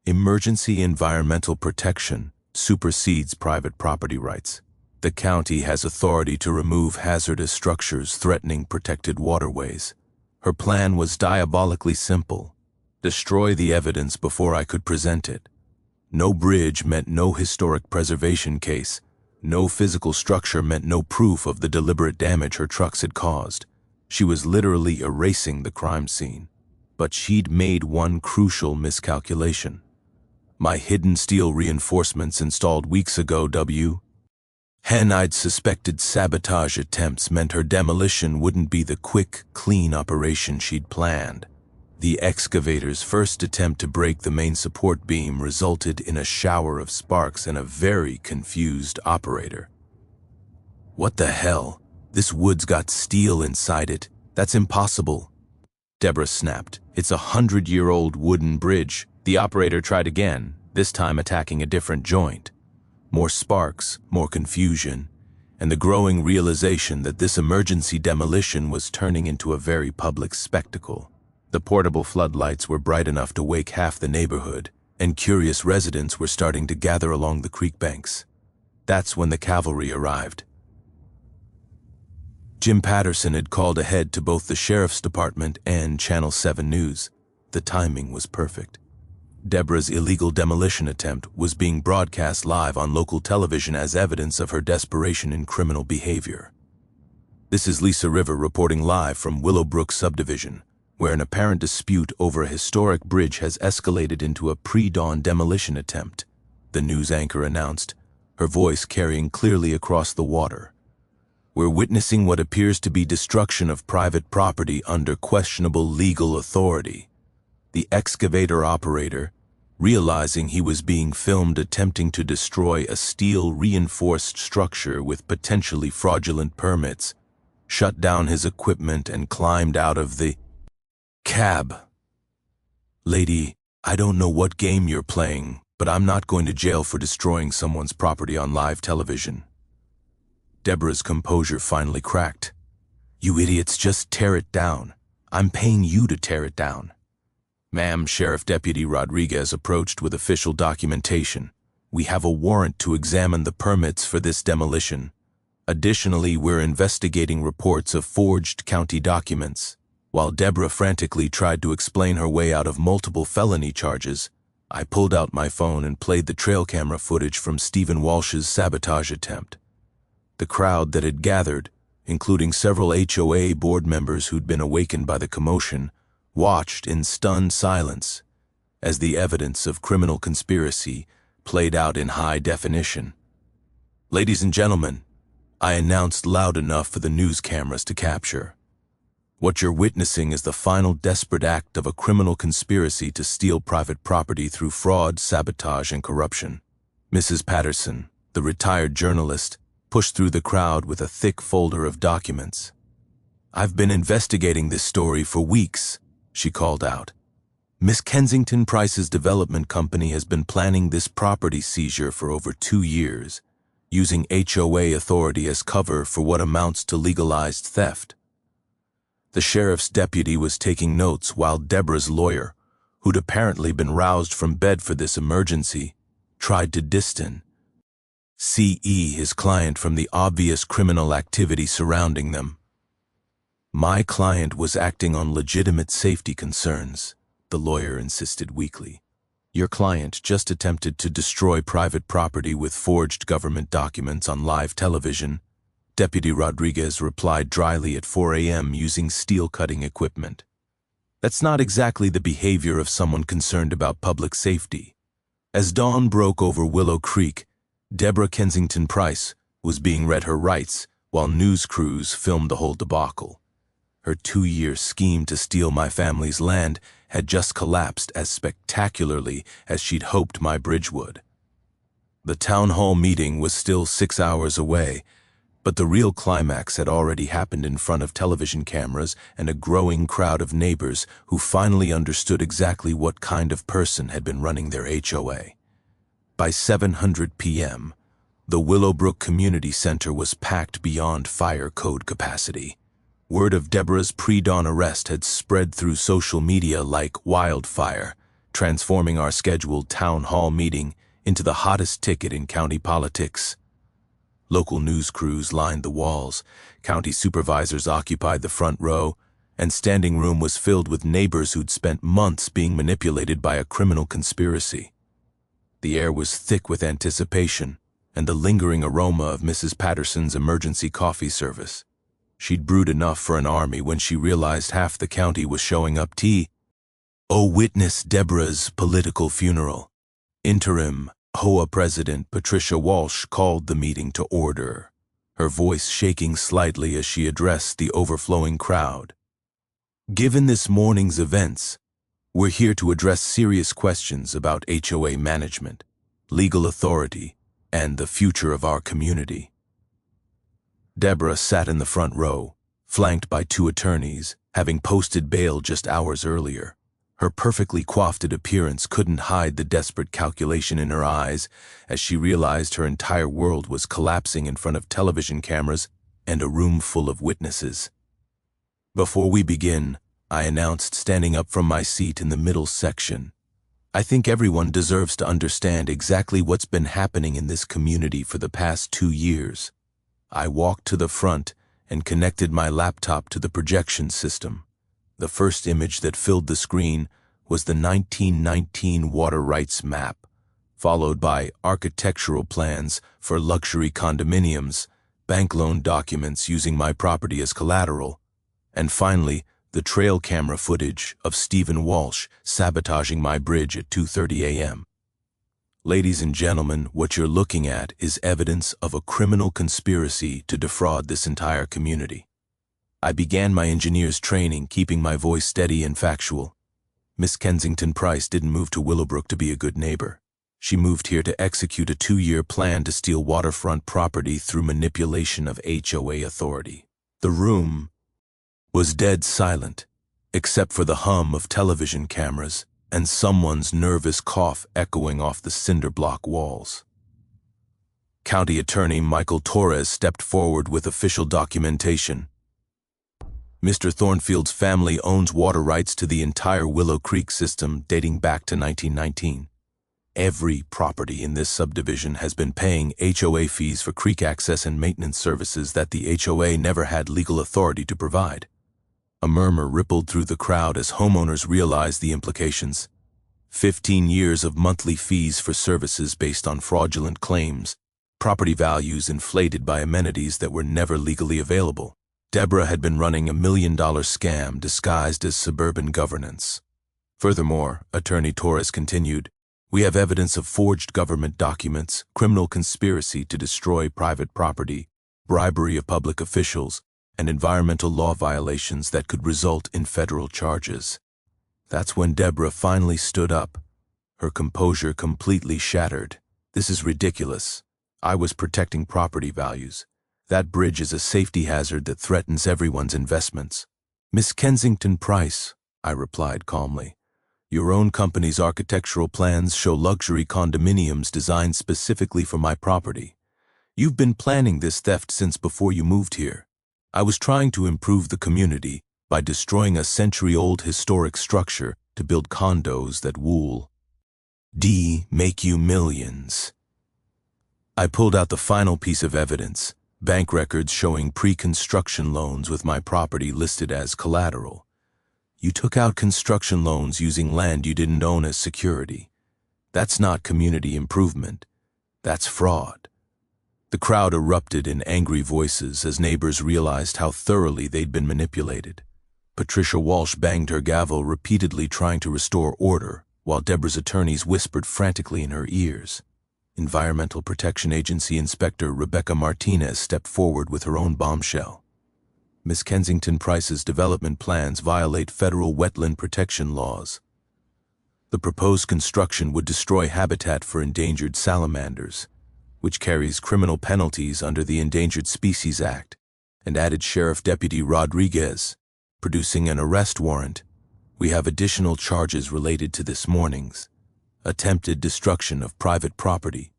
"Emergency environmental protection supersedes private property rights. The county has authority to remove hazardous structures threatening protected waterways." Her plan was diabolically simple: destroy the evidence before I could present it. No bridge meant no historic preservation case. No physical structure meant no proof of the deliberate damage her trucks had caused. She was literally erasing the crime scene. But she'd made one crucial miscalculation. My hidden steel reinforcements installed weeks ago, I'd suspected sabotage attempts meant her demolition wouldn't be the quick, clean operation she'd planned. The excavator's first attempt to break the main support beam resulted in a shower of sparks and a very confused operator. "What the hell? This wood's got steel inside it. That's impossible," Deborah snapped. "It's a 100-year-old wooden bridge." The operator tried again, this time attacking a different joint. More sparks, more confusion, and the growing realization that this emergency demolition was turning into a very public spectacle. The portable floodlights were bright enough to wake half the neighborhood, and curious residents were starting to gather along the creek banks. That's when the cavalry arrived. Jim Patterson had called ahead to both the Sheriff's Department and Channel 7 News. The timing was perfect. Deborah's illegal demolition attempt was being broadcast live on local television as evidence of her desperation in criminal behavior. This is Lisa River reporting live from Willowbrook subdivision, where an apparent dispute over a historic bridge has escalated into a pre-dawn demolition attempt, the news anchor announced, her voice carrying clearly across the water. "We're witnessing what appears to be destruction of private property under questionable legal authority." The excavator operator, realizing he was being filmed attempting to destroy a steel-reinforced structure with potentially fraudulent permits, shut down his equipment and climbed out of the cab. "Lady, I don't know what game you're playing, but I'm not going to jail for destroying someone's property on live television." Deborah's composure finally cracked. "You idiots, just tear it down. I'm paying you to tear it down." "Ma'am," Sheriff Deputy Rodriguez approached with official documentation. "We have a warrant to examine the permits for this demolition. Additionally, we're investigating reports of forged county documents." While Deborah frantically tried to explain her way out of multiple felony charges, I pulled out my phone and played the trail camera footage from Stephen Walsh's sabotage attempt. The crowd that had gathered, including several HOA board members who'd been awakened by the commotion, watched in stunned silence as the evidence of criminal conspiracy played out in high definition. "Ladies and gentlemen," I announced loud enough for the news cameras to capture, "what you're witnessing is the final desperate act of a criminal conspiracy to steal private property through fraud, sabotage, and corruption." Mrs. Patterson, the retired journalist, pushed through the crowd with a thick folder of documents. "I've been investigating this story for weeks," she called out. "Miss Kensington Price's development company has been planning this property seizure for over 2 years, using HOA authority as cover for what amounts to legalized theft." The sheriff's deputy was taking notes while Deborah's lawyer, who'd apparently been roused from bed for this emergency, tried to distance his client from the obvious criminal activity surrounding them. "My client was acting on legitimate safety concerns," the lawyer insisted weakly. "Your client just attempted to destroy private property with forged government documents on live television," Deputy Rodriguez replied dryly at 4 a.m. using steel-cutting equipment. "That's not exactly the behavior of someone concerned about public safety." As dawn broke over Willow Creek, Deborah Kensington Price was being read her rights while news crews filmed the whole debacle. Her 2-year scheme to steal my family's land had just collapsed as spectacularly as she'd hoped my bridge would. The town hall meeting was still 6 hours away, but the real climax had already happened in front of television cameras and a growing crowd of neighbors who finally understood exactly what kind of person had been running their HOA. By 7:00 p.m., the Willowbrook Community Center was packed beyond fire code capacity. Word of Deborah's pre-dawn arrest had spread through social media like wildfire, transforming our scheduled town hall meeting into the hottest ticket in county politics. Local news crews lined the walls, county supervisors occupied the front row, and standing room was filled with neighbors who'd spent months being manipulated by a criminal conspiracy. The air was thick with anticipation and the lingering aroma of Mrs. Patterson's emergency coffee service. She'd brewed enough for an army when she realized half the county was showing up tea. "Oh, witness Deborah's political funeral." Interim HOA President Patricia Walsh called the meeting to order, her voice shaking slightly as she addressed the overflowing crowd. "Given this morning's events, we're here to address serious questions about HOA management, legal authority, and the future of our community." Deborah sat in the front row, flanked by two attorneys, having posted bail just hours earlier. Her perfectly coiffed appearance couldn't hide the desperate calculation in her eyes as she realized her entire world was collapsing in front of television cameras and a room full of witnesses. "Before we begin," I announced, standing up from my seat in the middle section, "I think everyone deserves to understand exactly what's been happening in this community for the past 2 years. I walked to the front and connected my laptop to the projection system. The first image that filled the screen was the 1919 water rights map, followed by architectural plans for luxury condominiums, bank loan documents using my property as collateral, and finally, the trail camera footage of Stephen Walsh sabotaging my bridge at 2:30 a.m. Ladies and gentlemen, what you're looking at is evidence of a criminal conspiracy to defraud this entire community. I began my engineer's training keeping my voice steady and factual. Miss Kensington Price didn't move to Willowbrook to be a good neighbor. She moved here to execute a 2-year plan to steal waterfront property through manipulation of HOA authority. The room was dead silent, except for the hum of television cameras and someone's nervous cough echoing off the cinder block walls. County Attorney Michael Torres stepped forward with official documentation. "Mr. Thornfield's family owns water rights to the entire Willow Creek system dating back to 1919. Every property in this subdivision has been paying HOA fees for creek access and maintenance services that the HOA never had legal authority to provide." A murmur rippled through the crowd as homeowners realized the implications. 15 years of monthly fees for services based on fraudulent claims, property values inflated by amenities that were never legally available. Deborah had been running $1 million scam disguised as suburban governance. Furthermore, Attorney Torres continued, "We have evidence of forged government documents, criminal conspiracy to destroy private property, bribery of public officials, and environmental law violations that could result in federal charges." That's when Deborah finally stood up, her composure completely shattered. "This is ridiculous. I was protecting property values. That bridge is a safety hazard that threatens everyone's investments." "Miss Kensington Price," I replied calmly, "your own company's architectural plans show luxury condominiums designed specifically for my property. You've been planning this theft since before you moved here. I was trying to improve the community by destroying a century-old historic structure to build condos that will make you millions." I pulled out the final piece of evidence, bank records showing pre-construction loans with my property listed as collateral. You took out construction loans using land you didn't own as security. That's not community improvement. That's fraud. The crowd erupted in angry voices as neighbors realized how thoroughly they'd been manipulated. Patricia Walsh banged her gavel repeatedly trying to restore order, while Deborah's attorneys whispered frantically in her ears. Environmental Protection Agency Inspector Rebecca Martinez stepped forward with her own bombshell. "Miss Kensington Price's development plans violate federal wetland protection laws. The proposed construction would destroy habitat for endangered salamanders, which carries criminal penalties under the Endangered Species Act, and added Sheriff Deputy Rodriguez, producing an arrest warrant. We have additional charges related to this morning's attempted destruction of private property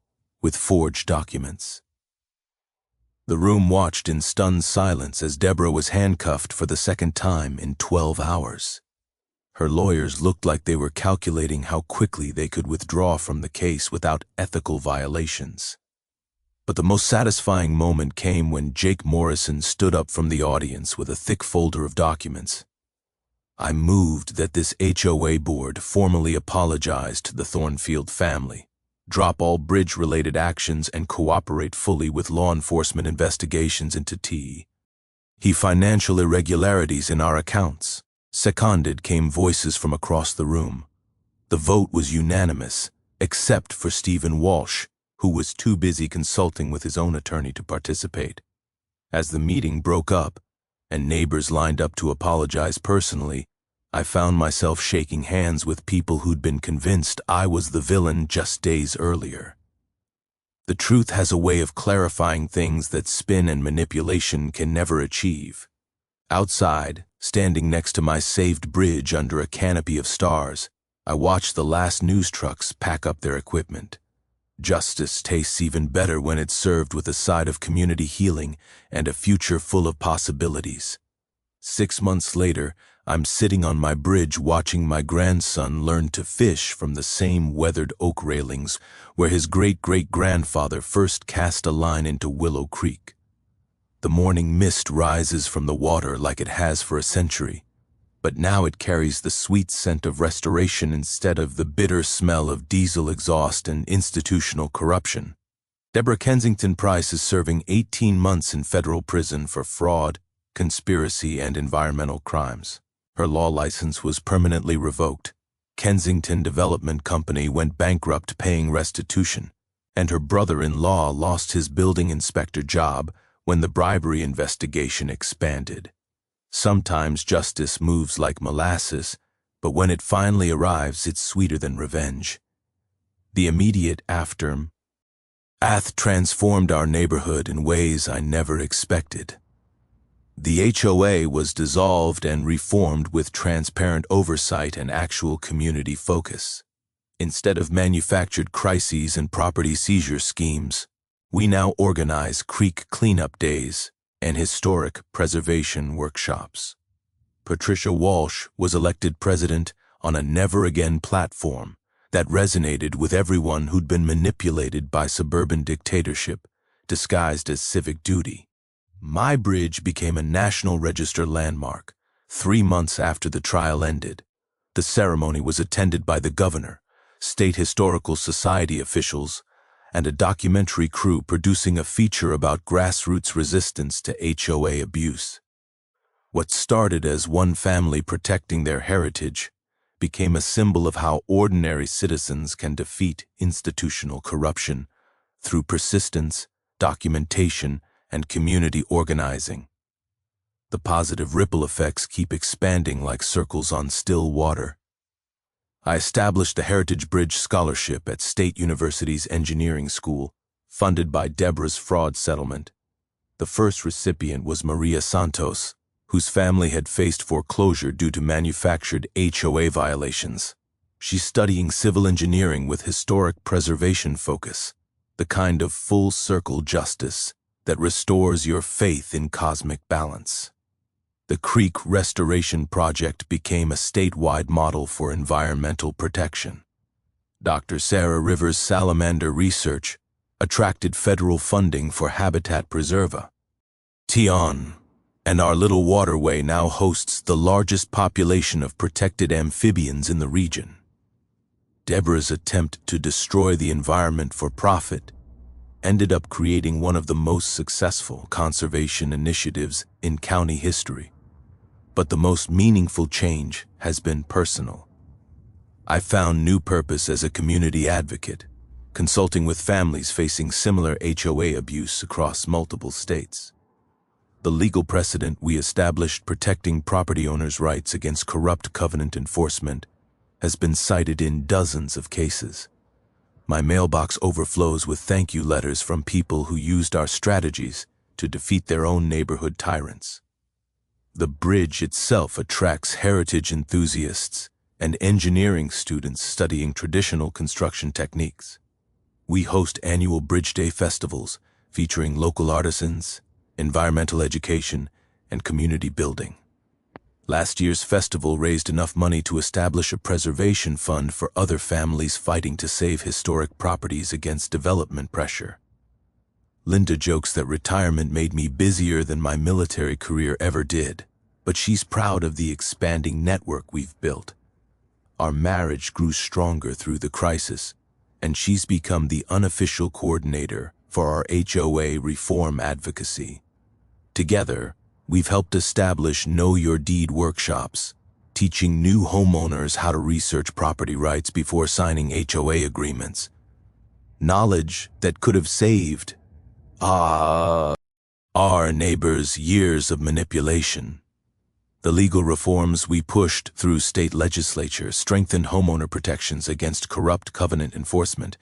with forged documents." The room watched in stunned silence as Deborah was handcuffed for the second time in 12 hours. Her lawyers looked like they were calculating how quickly they could withdraw from the case without ethical violations. But the most satisfying moment came when Jake Morrison stood up from the audience with a thick folder of documents. I moved that this HOA board formally apologize to the Thornfield family, drop all bridge-related actions, and cooperate fully with law enforcement investigations into financial irregularities in our accounts. Seconded came voices from across the room. The vote was unanimous, except for Stephen Walsh, who was too busy consulting with his own attorney to participate. As the meeting broke up, and neighbors lined up to apologize personally, I found myself shaking hands with people who'd been convinced I was the villain just days earlier. The truth has a way of clarifying things that spin and manipulation can never achieve. Outside, standing next to my saved bridge under a canopy of stars, I watched the last news trucks pack up their equipment. Justice tastes even better when it's served with a side of community healing and a future full of possibilities. 6 months later, I'm sitting on my bridge watching my grandson learn to fish from the same weathered oak railings where his great-great-grandfather first cast a line into Willow Creek. The morning mist rises from the water like it has for a century, but now it carries the sweet scent of restoration instead of the bitter smell of diesel exhaust and institutional corruption. Deborah Kensington Price is serving 18 months in federal prison for fraud, conspiracy, and environmental crimes. Her law license was permanently revoked. Kensington Development Company went bankrupt paying restitution, and her brother-in-law lost his building inspector job when the bribery investigation expanded. Sometimes justice moves like molasses, but when it finally arrives, it's sweeter than revenge. The immediate aftermath transformed our neighborhood in ways I never expected. The HOA was dissolved and reformed with transparent oversight and actual community focus. Instead of manufactured crises and property seizure schemes, we now organize creek cleanup days and historic preservation workshops. Patricia Walsh was elected president on a never-again platform that resonated with everyone who'd been manipulated by suburban dictatorship, disguised as civic duty. My bridge became a National Register landmark 3 months after the trial ended. The ceremony was attended by the governor, state historical society officials, and a documentary crew producing a feature about grassroots resistance to HOA abuse. What started as one family protecting their heritage became a symbol of how ordinary citizens can defeat institutional corruption through persistence, documentation, and community organizing. The positive ripple effects keep expanding like circles on still water. I established the Heritage Bridge Scholarship at State University's Engineering School, funded by Deborah's fraud settlement. The first recipient was Maria Santos, whose family had faced foreclosure due to manufactured HOA violations. She's studying civil engineering with historic preservation focus, the kind of full-circle justice that restores your faith in cosmic balance. The Creek Restoration Project became a statewide model for environmental protection. Dr. Sarah Rivers' salamander research attracted federal funding for habitat preserva. And our little waterway now hosts the largest population of protected amphibians in the region. Deborah's attempt to destroy the environment for profit ended up creating one of the most successful conservation initiatives in county history. But the most meaningful change has been personal. I found new purpose as a community advocate, consulting with families facing similar HOA abuse across multiple states. The legal precedent we established protecting property owners' rights against corrupt covenant enforcement has been cited in dozens of cases. My mailbox overflows with thank you letters from people who used our strategies to defeat their own neighborhood tyrants. The bridge itself attracts heritage enthusiasts and engineering students studying traditional construction techniques. We host annual Bridge Day festivals featuring local artisans, environmental education, and community building. Last year's festival raised enough money to establish a preservation fund for other families fighting to save historic properties against development pressure. Linda jokes that retirement made me busier than my military career ever did. but she's proud of the expanding network we've built. Our marriage grew stronger through the crisis, and she's become the unofficial coordinator for our HOA reform advocacy. Together, we've helped establish Know Your Deed workshops, teaching new homeowners how to research property rights before signing HOA agreements. Knowledge that could have saved our neighbors years of manipulation. The legal reforms we pushed through state legislature strengthened homeowner protections against corrupt covenant enforcement,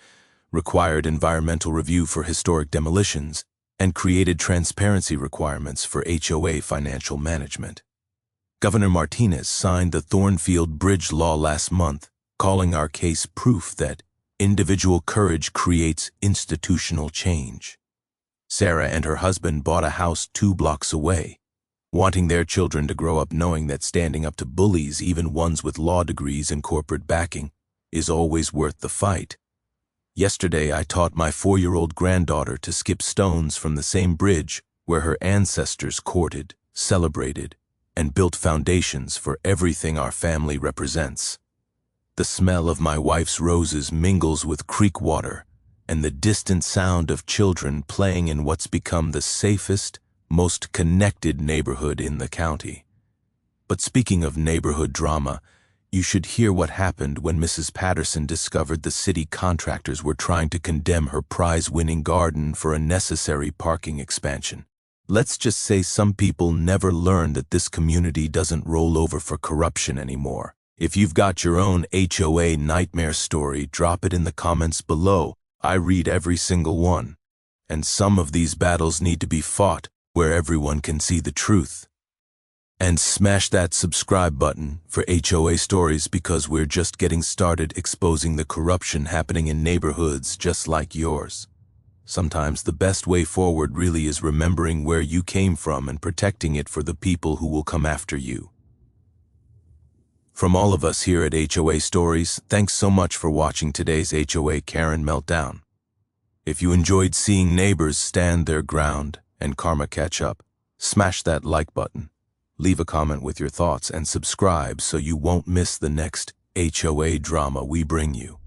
required environmental review for historic demolitions, and created transparency requirements for HOA financial management. Governor Martinez signed the Thornfield Bridge Law last month, calling our case proof that individual courage creates institutional change. Sarah and her husband bought a house 2 blocks away, wanting their children to grow up knowing that standing up to bullies, even ones with law degrees and corporate backing, is always worth the fight. Yesterday, I taught my 4-year-old granddaughter to skip stones from the same bridge where her ancestors courted, celebrated, and built foundations for everything our family represents. The smell of my wife's roses mingles with creek water and the distant sound of children playing in what's become the safest, most connected neighborhood in the county. But speaking of neighborhood drama, you should hear what happened when Mrs. Patterson discovered the city contractors were trying to condemn her prize-winning garden for a necessary parking expansion. Let's just say some people never learn that this community doesn't roll over for corruption anymore. If you've got your own HOA nightmare story, drop it in the comments below. I read every single one. And some of these battles need to be fought where everyone can see the truth. And smash that subscribe button for HOA Stories, because we're just getting started exposing the corruption happening in neighborhoods just like yours. Sometimes the best way forward really is remembering where you came from and protecting it for the people who will come after you. From all of us here at HOA Stories, thanks so much for watching today's HOA Karen Meltdown. If you enjoyed seeing neighbors stand their ground and karma catch up, smash that like button, leave a comment with your thoughts, and subscribe so you won't miss the next HOA drama we bring you.